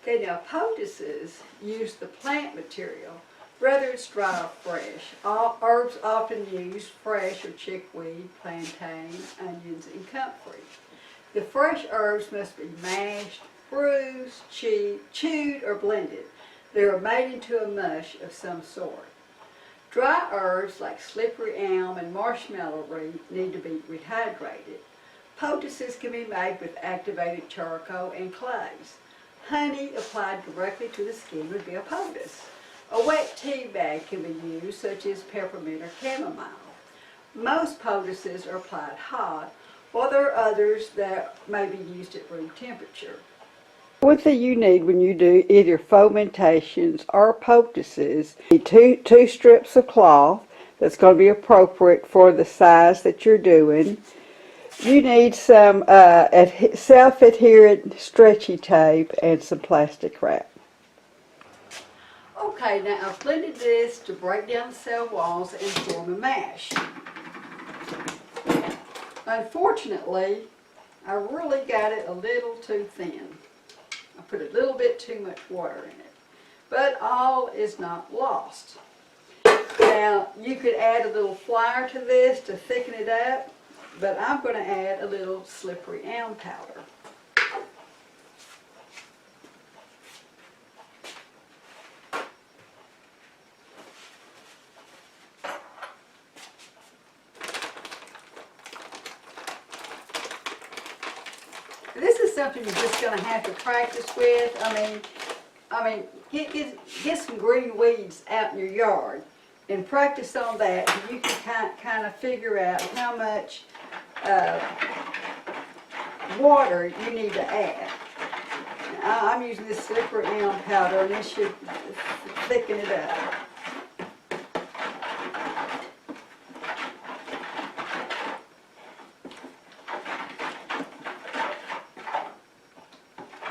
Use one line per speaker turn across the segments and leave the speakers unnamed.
Okay, now poultices use the plant material, whether it's dry or fresh. All herbs often use fresh or chickweed, plantain, onions, and comfrey. The fresh herbs must be mashed, bruised, chewed, or blended. They are made into a mush of some sort. Dry herbs like slippery elm and marshmallow root need to be rehydrated. Poultices can be made with activated charcoal and clays. Honey applied directly to the skin would be a poultice. A wet tea bag can be used, such as peppermint or chamomile. Most poultices are applied hot, while there are others that may be used at room temperature. One thing you need when you do either fomentations or poultices, two strips of cloth that's going to be appropriate for the size that you're doing. You need some self-adherent stretchy tape and some plastic wrap. Okay, now I've blended this to break down the cell walls and form a mash. Unfortunately, I really got it a little too thin. I put a little bit too much water in it. But all is not lost. Now, you could add a little flour to this to thicken it up, but I'm going to add a little slippery elm powder. This is something you're just going to have to practice with. I mean, get some green weeds out in your yard and practice on that, and you can kind of figure out how much water you need to add. Now, I'm using this slippery elm powder, and this should thicken it up.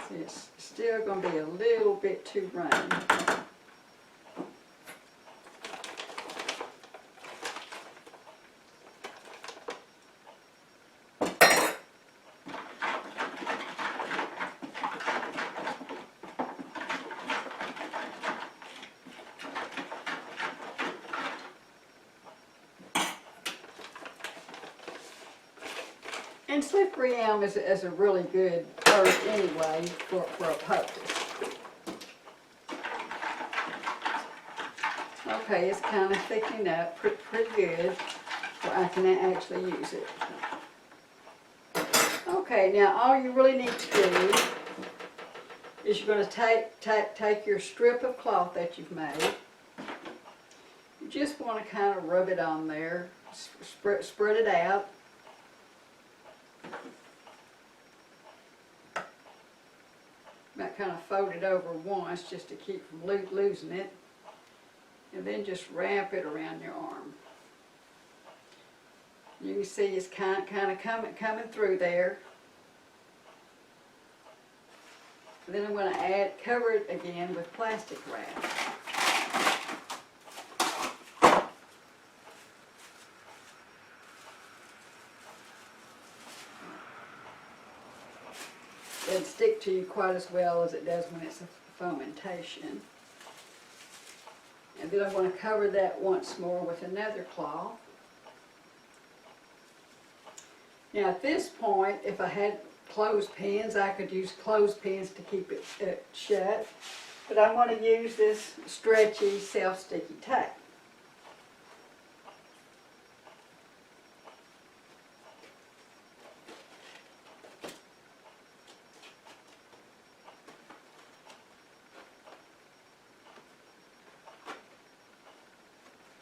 See, it's still going to be a little bit too runny. And slippery elm is a really good herb anyway for a poultice. Okay, it's kind of thickening up pretty good, so I can actually use it. Okay, now all you really need to do is you're going to take your strip of cloth that you've made. You just want to kind of rub it on there, spread it out. Might kind of fold it over once just to keep from losing it, and then just wrap it around your arm. You can see it's kind of coming through there. And then I'm going to cover it again with plastic wrap. It'll stick to you quite as well as it does when it's a fomentation. And then I'm going to cover that once more with another cloth. Now at this point, if I had clothespins, I could use clothespins to keep it shut. But I'm going to use this stretchy, self-sticky tape.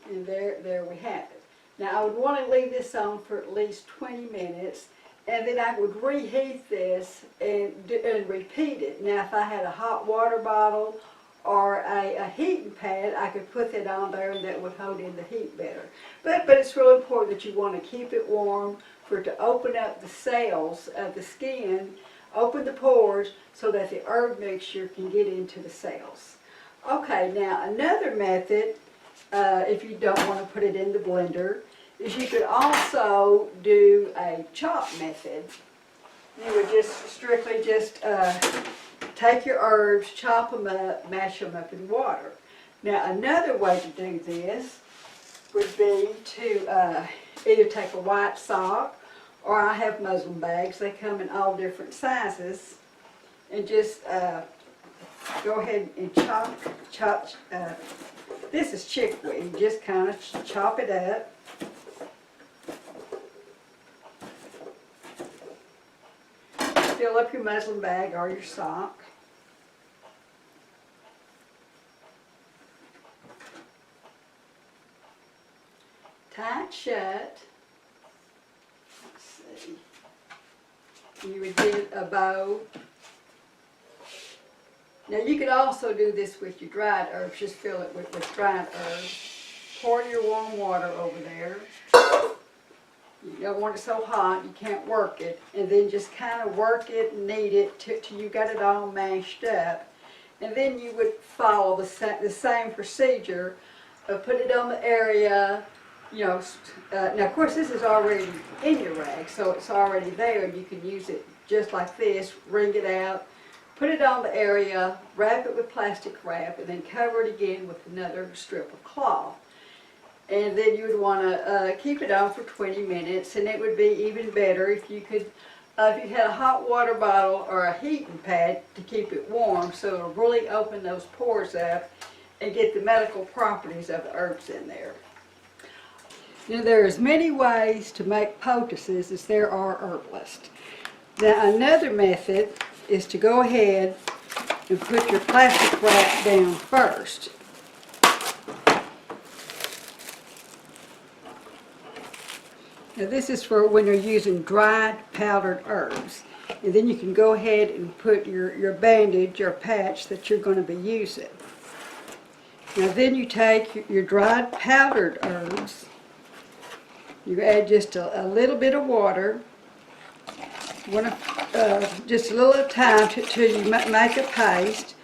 And there we have it. Now I would want to leave this on for at least 20 minutes, and then I would reheat this and repeat it. Now if I had a hot water bottle or a heating pad, I could put that on there and that would hold in the heat better. But it's really important that you want to keep it warm for it to open up the cells of the skin, open the pores so that the herb mixture can get into the cells. Okay, now another method, if you don't want to put it in the blender, is you could also do a chop method. You would just strictly take your herbs, chop them up, mash them up in water. Now another way to do this would be to either take a white sock, or I have muslin bags. They come in all different sizes, and just go ahead and chop. This is chickweed. Just kind of chop it up. Fill up your muslin bag or your sock. Tie it shut. Let's see. You would get a bow. Now you could also do this with your dried herbs. Just fill it with dried herbs. Pour your warm water over there. You don't want it so hot you can't work it. And then just kind of work it and knead it till you got it all mashed up. And then you would follow the same procedure. Put it on the area. You know, now of course this is already in your rag, so it's already there. You can use it just like this, wring it out, put it on the area, wrap it with plastic wrap, and then cover it again with another strip of cloth. And then you would want to keep it on for 20 minutes, and it would be even better if you could, if you had a hot water bottle or a heating pad to keep it warm, so it'll really open those pores up and get the medical properties of the herbs in there. Now there's many ways to make poultices as there are herbalists. Now another method is to go ahead and put your plastic wrap down first. Now this is for when you're using dried powdered herbs. And then you can go ahead and put your bandage or patch that you're going to be using. Now then you take your dried powdered herbs. You add just a little bit of water, just a little at a time till you make a paste,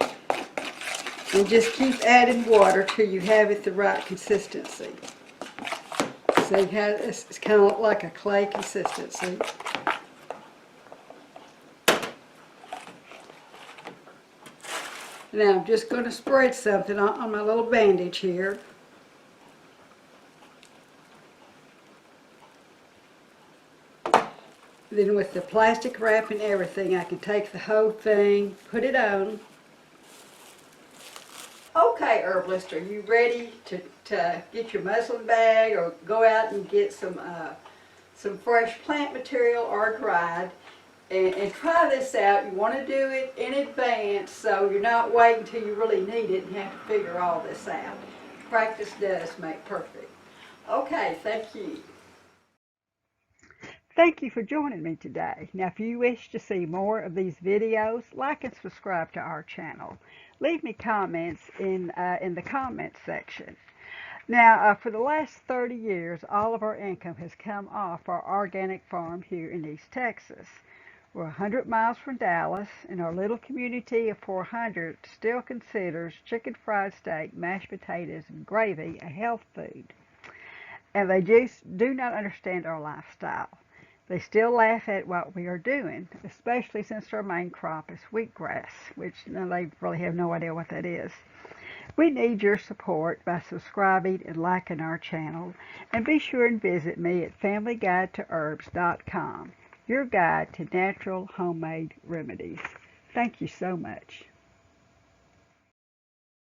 and just keep adding water till you have it the right consistency. So you have, it's kind of like a clay consistency. Now I'm just going to spread something on my little bandage here. Then with the plastic wrap and everything, I can take the whole thing, put it on. Okay, herbalist, are you ready to get your muslin bag or go out and get some fresh plant material or dried and try this out? You want to do it in advance so you're not waiting until you really need it and have to figure all this out. Practice does make perfect. Okay, thank you. Thank you for joining me today. Now, if you wish to see more of these videos, like and subscribe to our channel. Leave me comments in the comments section. Now, for the last 30 years, all of our income has come off our organic farm here in East Texas. We're 100 miles from Dallas, and our little community of 400 still considers chicken fried steak, mashed potatoes, and gravy a health food. And they just do not understand our lifestyle. They still laugh at what we are doing, especially since our main crop is wheatgrass, which they really have no idea what that is. We need your support by subscribing and liking our channel, and be sure and visit me at familyguidetoherbs.com, your guide to natural homemade remedies. Thank you so much.